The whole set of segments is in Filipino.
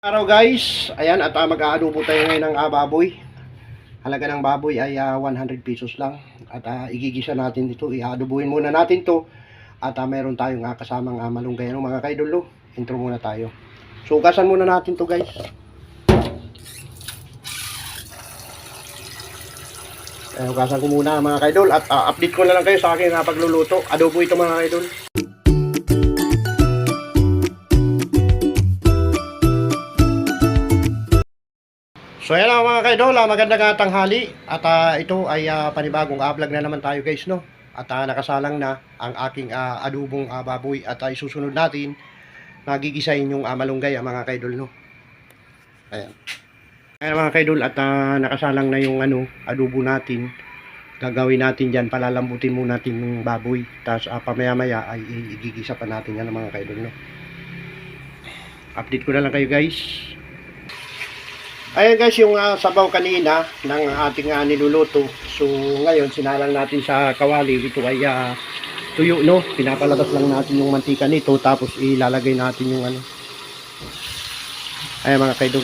Araw guys, ayan at mag-aadobo tayo ngayon ng baboy. Halaga ng baboy ay 100 pesos lang. At igigisa natin ito, i-adobuhin muna natin to. At meron tayong kasamang malunggay. Ano, mga kaidol, no? Intro muna tayo. So ugasan muna natin to guys. Ayan, ugasan ko muna mga kaidol. At update ko na lang kayo sa akin pagluluto. Adobo ito mga kaidol. So ayan mga kaidol, magandang tanghali at ito ay panibagong vlog na naman tayo guys, no? At nakasalang na ang aking adobong baboy at isusunod natin nagigisahin yung malunggay mga kaidol, no? Ayan. Ayan mga kaidol at nakasalang na yung adobo natin. Gagawin natin diyan, palalambutin muna natin yung baboy. Tapos pamaya-maya ay igigisa pa natin yan mga kaidol, no? Update ko na lang kayo guys. Ayan guys, yung sabaw kanina ng ating niluluto. So ngayon sinalang natin sa kawali. Ito ay tuyo, no? Pinapalabas lang natin yung mantika nito. Tapos ilalagay natin yung ayan mga kaidol.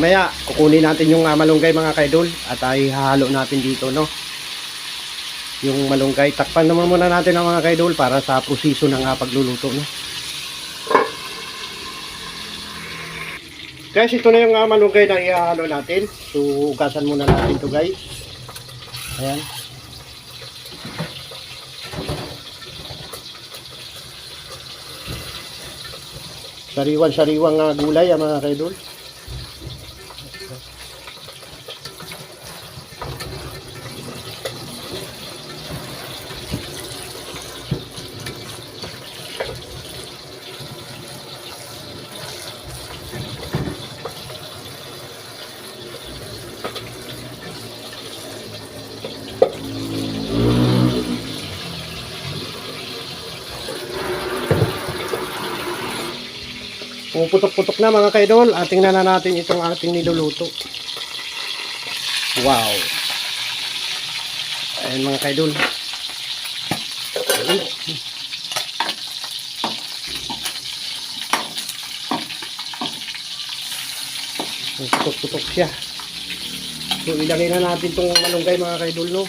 Maya kukunin natin yung malunggay mga kaidol at ihahalo natin dito, no? Yung malunggay, takpan naman muna natin ang mga kaidol para sa proseso ng pagluluto, no? Guys, ito na yung malunggay na ihahalo natin. So ugasan muna natin to guys. Ayan. Sariwan-sariwang gulay mga kaidol. Puputok-putok na mga kaidol at tingnan na natin itong ating niluluto. Wow, ayan mga kaidol. Puputok-putok siya. So ilagay na natin itong malunggay mga kaidol, no?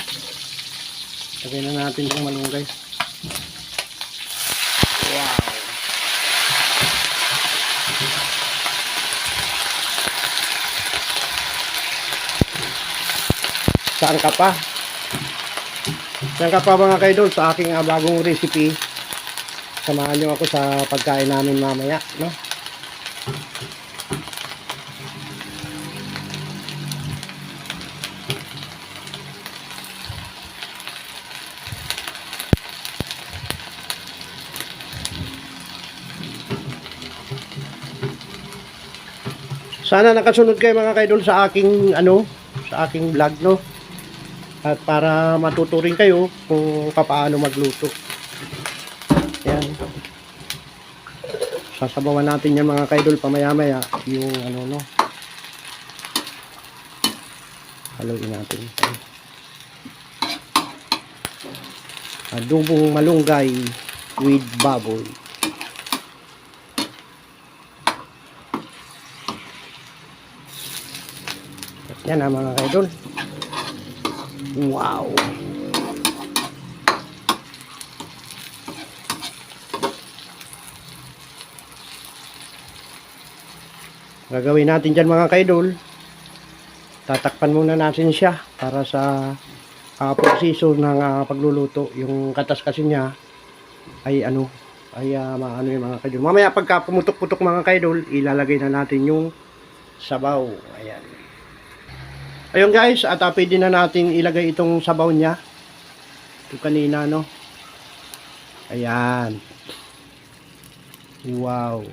Ilagay na natin itong malunggay. Wow, saan ka pa? Saan ka pa mga kaidol sa aking bagong recipe? Samahan nyo ako sa pagkain namin mamaya, no? Sana nakasunod kayo mga kaidol sa aking sa aking vlog, no? At para matuto rin kayo kung paano magluto. Yan. Sasabawan natin yan mga kaidol pamaya-maya yung no. Haluin natin. Adobong malunggay with baboy. Yan mga kaidol. Wow. Gagawin natin dyan mga kaidol. Tatakpan muna natin siya para sa proseso ng pagluluto. Yung katas kasi niya ay maano yung mga kaidol. Mamaya pagka pumutok-putok mga kaidol, ilalagay na natin yung sabaw. Ayan. Ayun guys, at pwede na nating ilagay itong sabaw niya. Ito kanina, no? Ayan. Wow.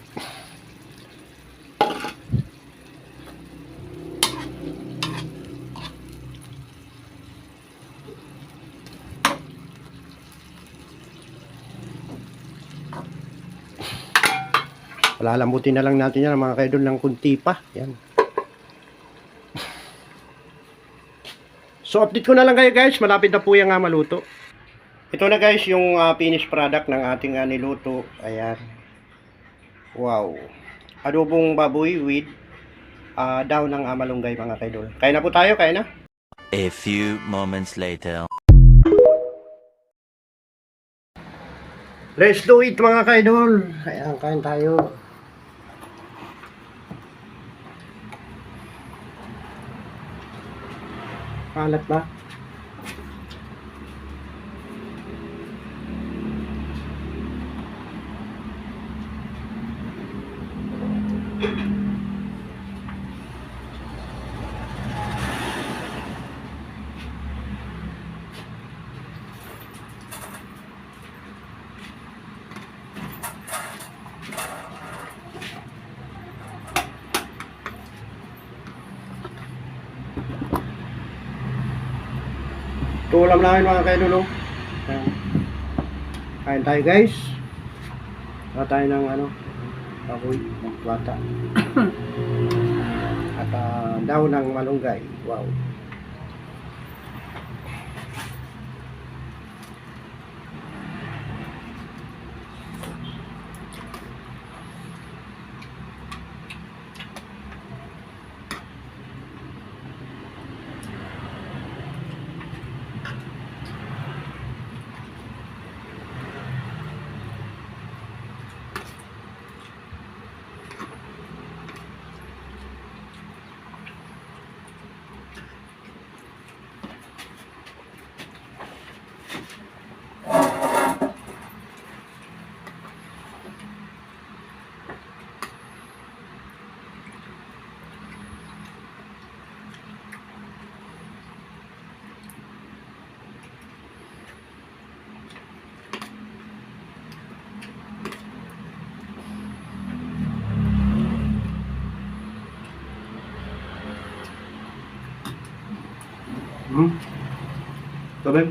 Palalambutin na lang natin yan mga kaidol ng kunti pa. Yan. So update ko na lang kayo guys, malapit na po yung maluto. Ito na guys yung finished product ng ating niluto. Ayan. Wow. Adobong baboy with daw ng malunggay mga kaidol. Kain na po tayo, kain na. A few moments later. Let's do it mga kaidol. Ayan, kain tayo. Kalat ba? Ito ulam namin mga kaidol. Kain tayo guys. Kain tayo ng baboy, bata. At daw ng malunggay. Wow. Sabi?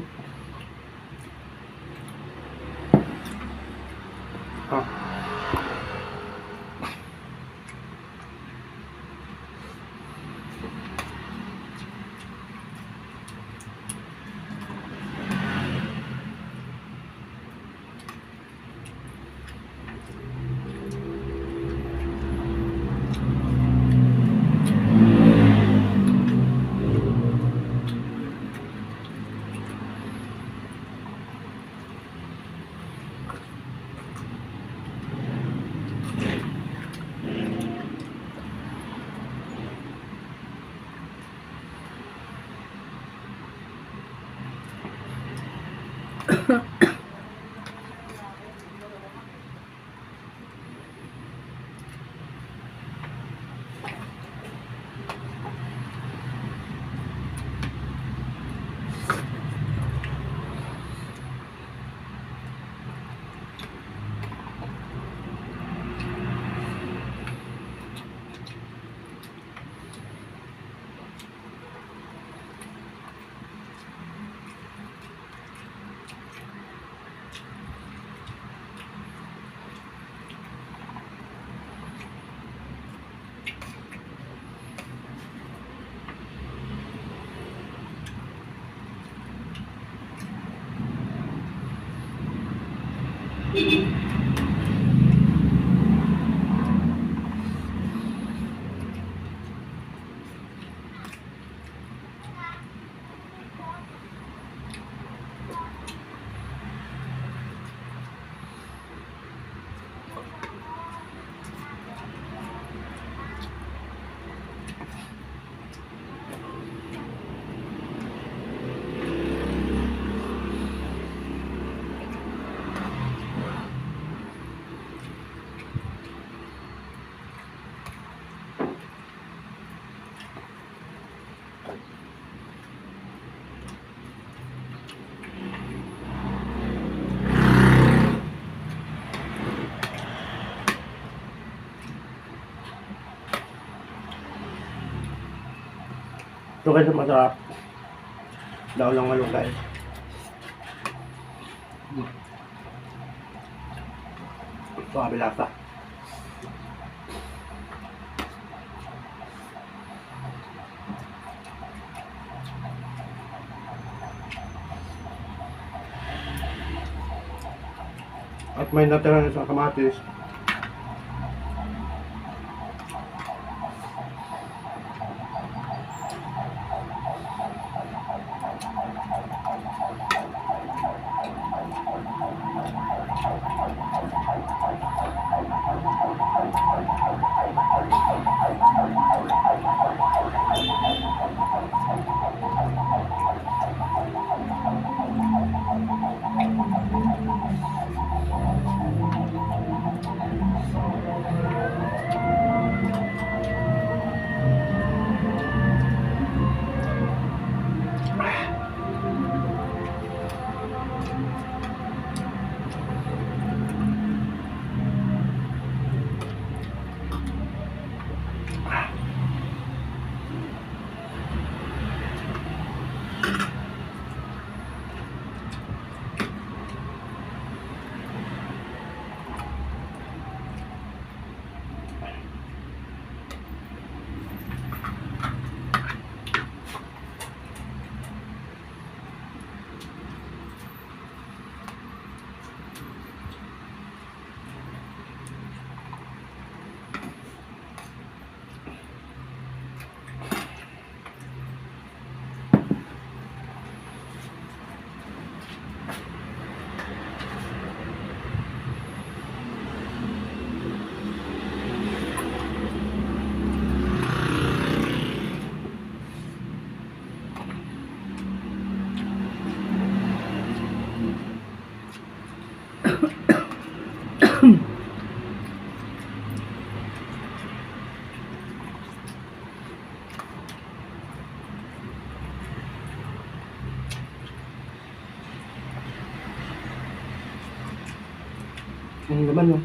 Ito kasi masarap. Daw lang malunggay. Suabe lasa. At may natira na sa kamatis. Ang laman no.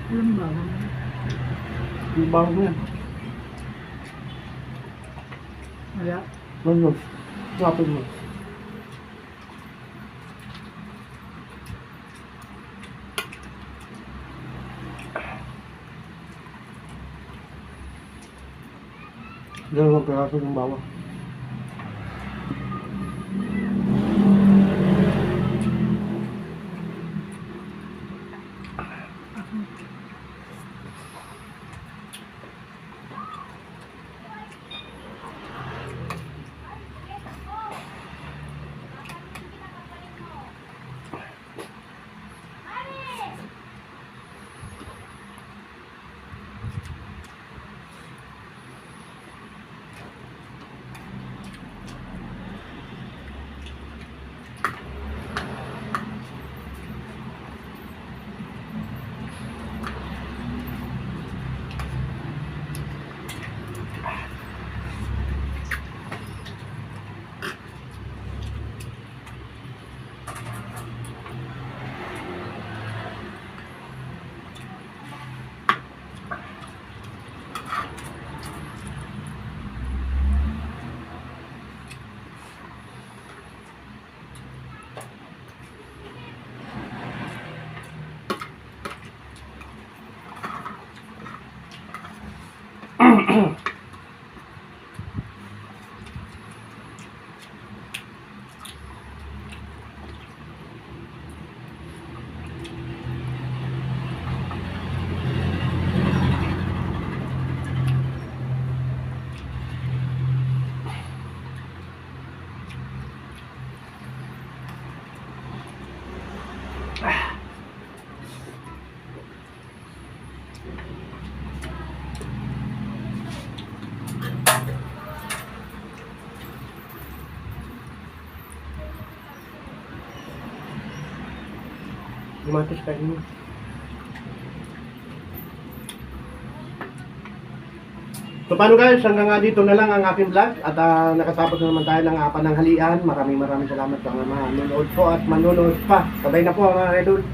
Alam ba? Yung bawang mo yan. Wala. Ano? Swapin mo. Dalawang peraso ng bawang. Gumatos kain mo. So paano guys, hanggang dito na lang ang aking vlog at nakatapos na naman tayo ng pananghalian. Maraming salamat sa mga manonood po at manonood pa. Sabay na po mga idol.